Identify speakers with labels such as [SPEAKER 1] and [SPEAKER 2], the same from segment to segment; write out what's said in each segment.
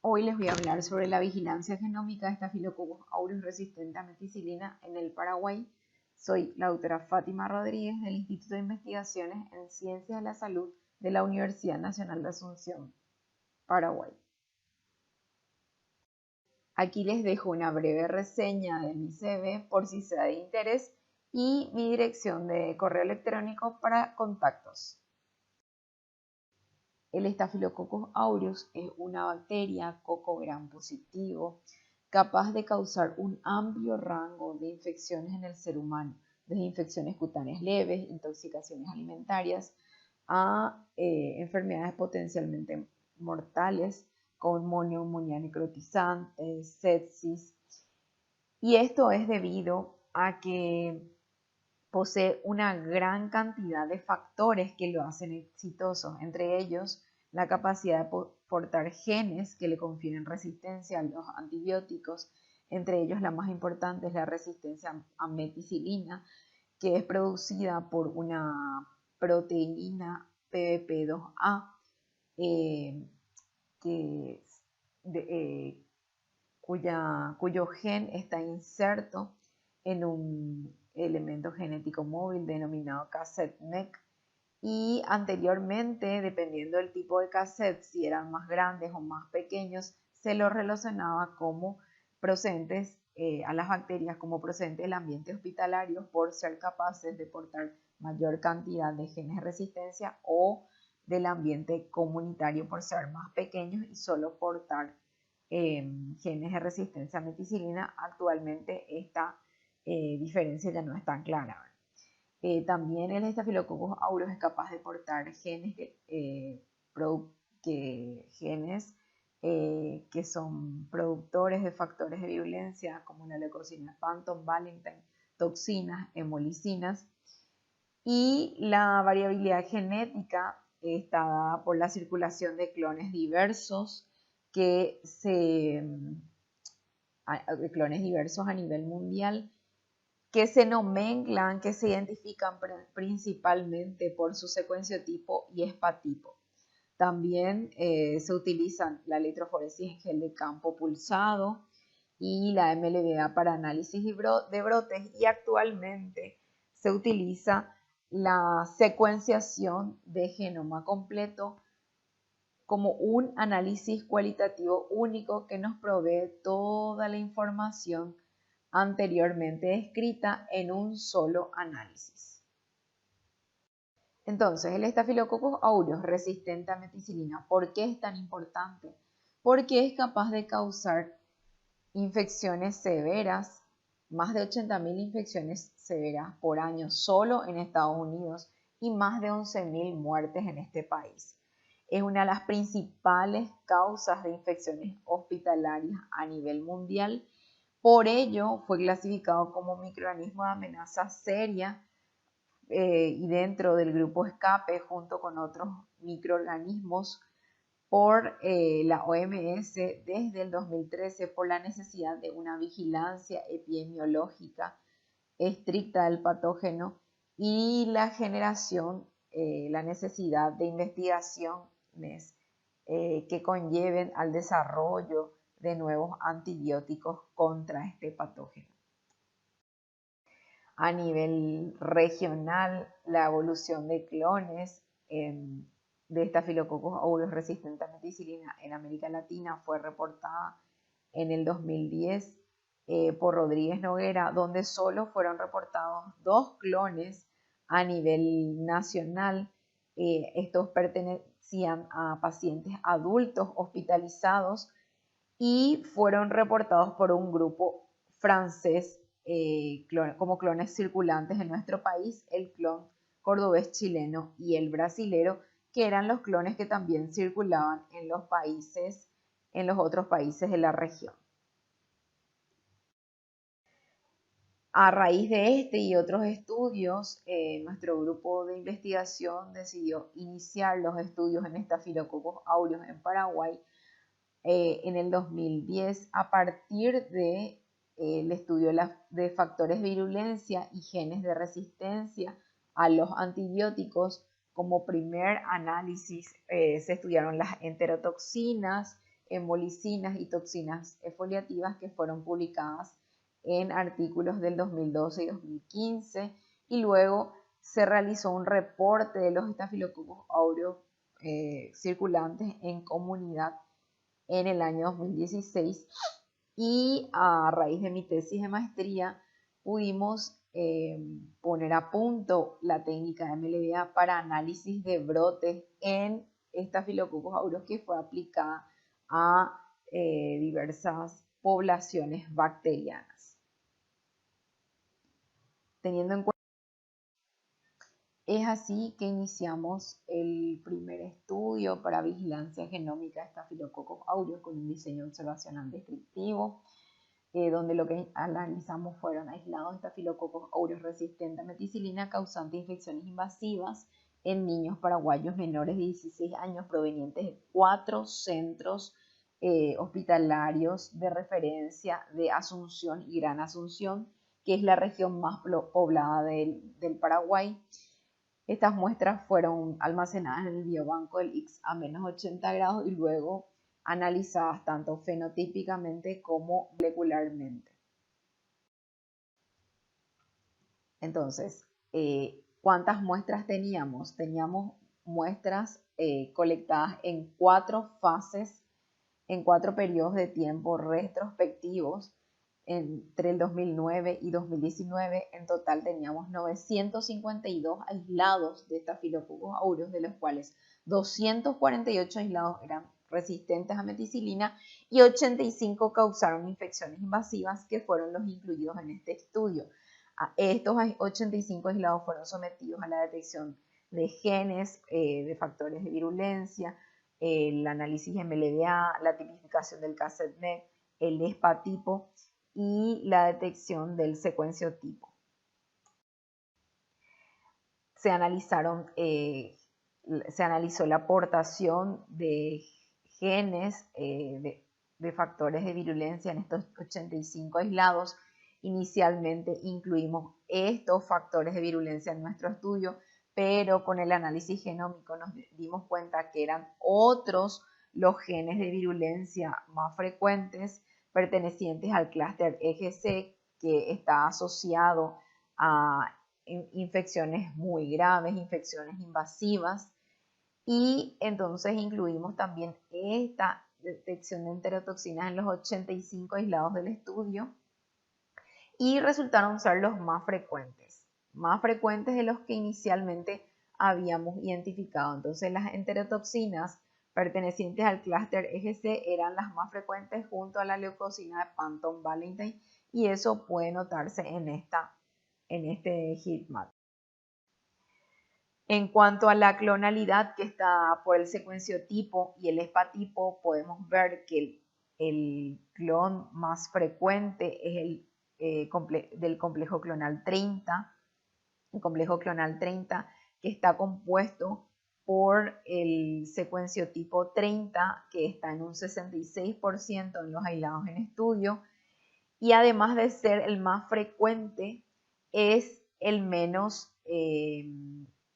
[SPEAKER 1] Hoy les voy a hablar sobre la vigilancia genómica de Staphylococcus aureus resistente a meticilina en el Paraguay. Soy la doctora Fátima Rodríguez del Instituto de Investigaciones en Ciencias de la Salud de la Universidad Nacional de Asunción, Paraguay. Aquí les dejo una breve reseña de mi CV por si sea de interés y mi dirección de correo electrónico para contactos. El Staphylococcus aureus es una bacteria coco gram positivo capaz de causar un amplio rango de infecciones en el ser humano, desde infecciones cutáneas leves, intoxicaciones alimentarias, a enfermedades potencialmente mortales como neumonía necrotizante, sepsis. Y esto es debido a que posee una gran cantidad de factores que lo hacen exitoso, entre ellos la capacidad de portar genes que le confieren resistencia a los antibióticos, entre ellos la más importante es la resistencia a meticilina, que es producida por una proteína PBP2A, que, cuyo gen está inserto en un elemento genético móvil denominado cassette-MEC, y anteriormente, dependiendo del tipo de cassette, si eran más grandes o más pequeños, se los relacionaba como procedentes a las bacterias como procedentes del ambiente hospitalario por ser capaces de portar mayor cantidad de genes de resistencia, o del ambiente comunitario por ser más pequeños y solo portar genes de resistencia a meticilina. Actualmente esta diferencia ya no es tan clara. También el Staphylococcus aureus es capaz de portar genes que son productores de factores de virulencia como la leucocina Phantom, Valentine, toxinas, hemolicinas. Y la variabilidad genética está dada por la circulación de clones diversos a nivel mundial, que se nomenclan, que se identifican principalmente por su secuenciotipo y espatipo. También se utilizan la electroforesis en gel de campo pulsado y la MLBA para análisis de brotes, y actualmente se utiliza la secuenciación de genoma completo como un análisis cualitativo único que nos provee toda la información anteriormente descrita en un solo análisis. Entonces, el Staphylococcus aureus resistente a meticilina, ¿por qué es tan importante? Porque es capaz de causar infecciones severas, más de 80.000 infecciones severas por año solo en Estados Unidos y más de 11.000 muertes en este país. Es una de las principales causas de infecciones hospitalarias a nivel mundial. Por ello, fue clasificado como microorganismo de amenaza seria y dentro del grupo escape junto con otros microorganismos por la OMS desde el 2013 por la necesidad de una vigilancia epidemiológica estricta del patógeno y la necesidad de investigaciones que conlleven al desarrollo de nuevos antibióticos contra este patógeno. A nivel regional, la evolución de clones de Staphylococcus aureus resistente a meticilina en América Latina fue reportada en el 2010 por Rodríguez Noguera, donde solo fueron reportados 2 clones a nivel nacional. Estos pertenecían a pacientes adultos hospitalizados y fueron reportados por un grupo francés como clones circulantes en nuestro país, el clon cordobés chileno y el brasilero, que eran los clones que también circulaban en los otros países de la región. A raíz de este y otros estudios, nuestro grupo de investigación decidió iniciar los estudios en Staphylococcus aureus en Paraguay en el 2010 a partir de el estudio de factores de virulencia y genes de resistencia a los antibióticos. Como primer análisis se estudiaron las enterotoxinas embolicinas y toxinas exfoliativas que fueron publicadas en artículos del 2012 y 2015, y luego se realizó un reporte de los estafilococos aureus circulantes en comunidad en el año 2016, y a raíz de mi tesis de maestría pudimos poner a punto la técnica de MLBA para análisis de brotes en Staphylococcus aureus, que fue aplicada a diversas poblaciones bacterianas. Teniendo en cuenta, es así que iniciamos el primer estudio para vigilancia genómica de Staphylococcus aureus con un diseño observacional descriptivo, donde lo que analizamos fueron aislados de Staphylococcus aureus resistentes a meticilina causante de infecciones invasivas en niños paraguayos menores de 16 años provenientes de 4 centros hospitalarios de referencia de Asunción y Gran Asunción, que es la región más poblada del Paraguay. Estas muestras fueron almacenadas en el biobanco del X a menos 80 grados y luego analizadas tanto fenotípicamente como molecularmente. Entonces, ¿cuántas muestras teníamos? Teníamos muestras colectadas en 4 fases, en 4 periodos de tiempo retrospectivos entre el 2009 y 2019. En total teníamos 952 aislados de Staphylococcus aureus, de los cuales 248 aislados eran resistentes a meticilina y 85 causaron infecciones invasivas, que fueron los incluidos en este estudio. Estos 85 aislados fueron sometidos a la detección de genes, de factores de virulencia, el análisis MLDA, la tipificación del Cassette-NET, el ESPA-tipo y la detección del secuenciotipo. Se analizó la aportación de genes de factores de virulencia en estos 85 aislados. Inicialmente incluimos estos factores de virulencia en nuestro estudio, pero con el análisis genómico nos dimos cuenta que eran otros los genes de virulencia más frecuentes pertenecientes al clúster EGC, que está asociado a infecciones muy graves, infecciones invasivas, y entonces incluimos también esta detección de enterotoxinas en los 85 aislados del estudio, y resultaron ser los más frecuentes de los que inicialmente habíamos identificado. Entonces las enterotoxinas pertenecientes al clúster EGC eran las más frecuentes junto a la leucocina de Panton-Valentine, y eso puede notarse en este heatmap. En cuanto a la clonalidad, que está por el secuenciotipo y el ESPA-tipo, podemos ver que el clon más frecuente es el del complejo clonal 30, el complejo clonal 30, que está compuesto por el secuenciotipo 30, que está en un 66% en los aislados en estudio, y además de ser el más frecuente, es el menos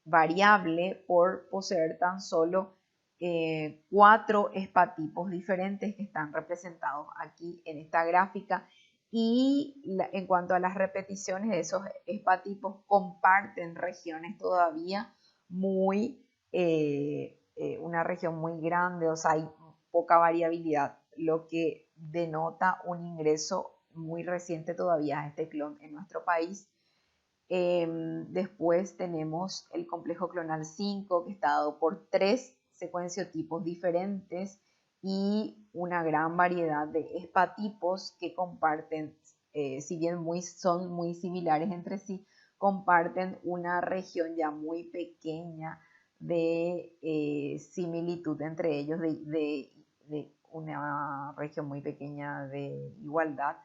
[SPEAKER 1] variable por poseer tan solo 4 espatipos diferentes que están representados aquí en esta gráfica. Y en cuanto a las repeticiones de esos espatipos, comparten regiones todavía una región muy grande, o sea, hay poca variabilidad, lo que denota un ingreso muy reciente todavía a este clon en nuestro país. Después tenemos el complejo clonal 5, que está dado por 3 secuenciotipos diferentes y una gran variedad de espatipos que comparten, si bien son muy similares entre sí, comparten una región ya muy pequeña de similitud entre ellos, de una región muy pequeña de igualdad.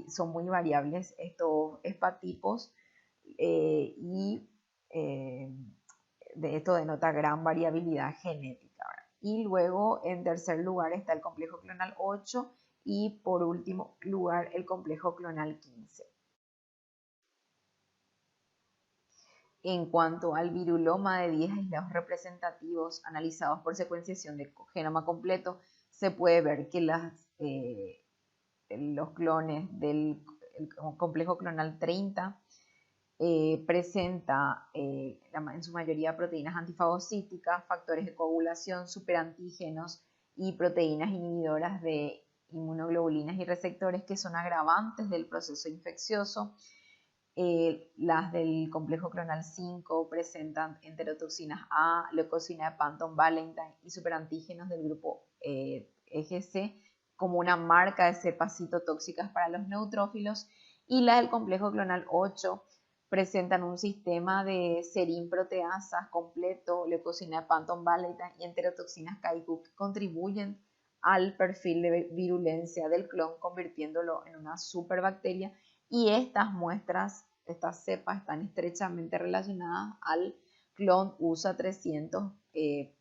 [SPEAKER 1] Son muy variables estos espatipos, y de esto denota gran variabilidad genética, ¿verdad? Y luego en tercer lugar está el complejo clonal 8 y por último lugar el complejo clonal 15. En cuanto al viruloma de 10 aislados representativos analizados por secuenciación de genoma completo, se puede ver que los clones del complejo clonal 30 presenta en su mayoría proteínas antifagocíticas, factores de coagulación, superantígenos y proteínas inhibidoras de inmunoglobulinas y receptores que son agravantes del proceso infeccioso. Las del complejo clonal 5 presentan enterotoxinas A, leucocina de Panton-Valentine y superantígenos del grupo EGC como una marca de cepas citotóxicas para los neutrófilos, y las del complejo clonal 8 presentan un sistema de serin proteasas completo, leucocina de Panton-Valentine y enterotoxinas KIQ que contribuyen al perfil de virulencia del clon, convirtiéndolo en una superbacteria. Y estas muestras, estas cepas, están estrechamente relacionadas al clon USA 300,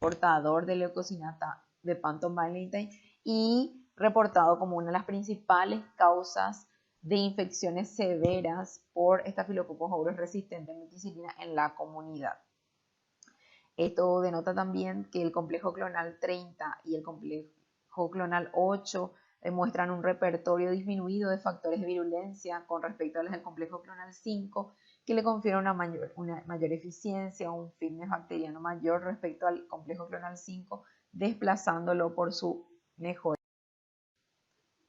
[SPEAKER 1] portador de leucocina de Panton-Valentine y reportado como una de las principales causas de infecciones severas por Staphylococcus aureus resistente a meticilina en la comunidad. Esto denota también que el complejo clonal 30 y el complejo clonal 8 demuestran un repertorio disminuido de factores de virulencia con respecto a los del complejo clonal 5, que le confiere una mayor eficiencia, un fitness bacteriano mayor respecto al complejo clonal 5, desplazándolo por su mejor.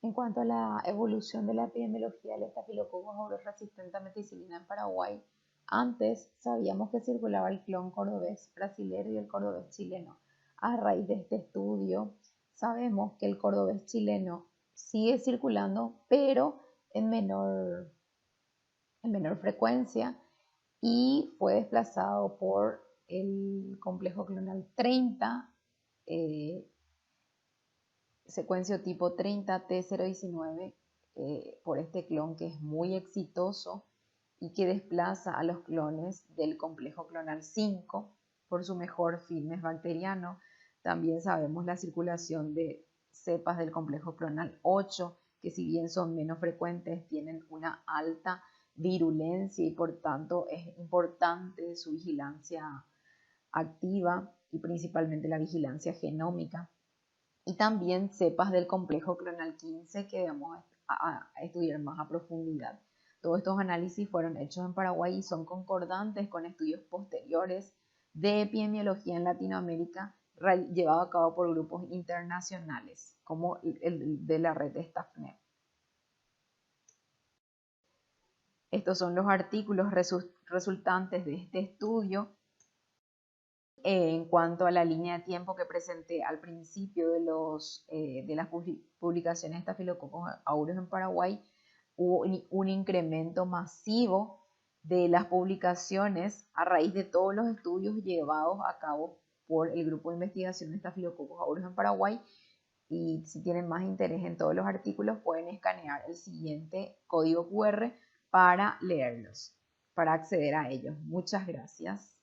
[SPEAKER 1] En cuanto a la evolución de la epidemiología del Staphylococcus aureus resistente a meticilina en Paraguay, antes sabíamos que circulaba el clon cordobés brasilero y el cordobés chileno. A raíz de este estudio, sabemos que el cordobés chileno sigue circulando, pero en menor frecuencia, y fue desplazado por el complejo clonal 30, secuenciotipo 30T019, por este clon que es muy exitoso y que desplaza a los clones del complejo clonal 5 por su mejor fitness bacteriano. También sabemos la circulación de cepas del complejo clonal 8, que si bien son menos frecuentes, tienen una alta virulencia y por tanto es importante su vigilancia activa y principalmente la vigilancia genómica. Y también cepas del complejo clonal 15 que vamos a estudiar más a profundidad. Todos estos análisis fueron hechos en Paraguay y son concordantes con estudios posteriores de epidemiología en Latinoamérica llevados a cabo por grupos internacionales, como el de la red de StaffNet. Estos son los artículos resultantes de este estudio. En cuanto a la línea de tiempo que presenté al principio de las publicaciones de Staphylococcus aureus en Paraguay, hubo un incremento masivo de las publicaciones a raíz de todos los estudios llevados a cabo por el grupo de investigación de Staphylococcus aureus en Paraguay. Y si tienen más interés en todos los artículos, pueden escanear el siguiente código QR para leerlos, para acceder a ellos. Muchas gracias.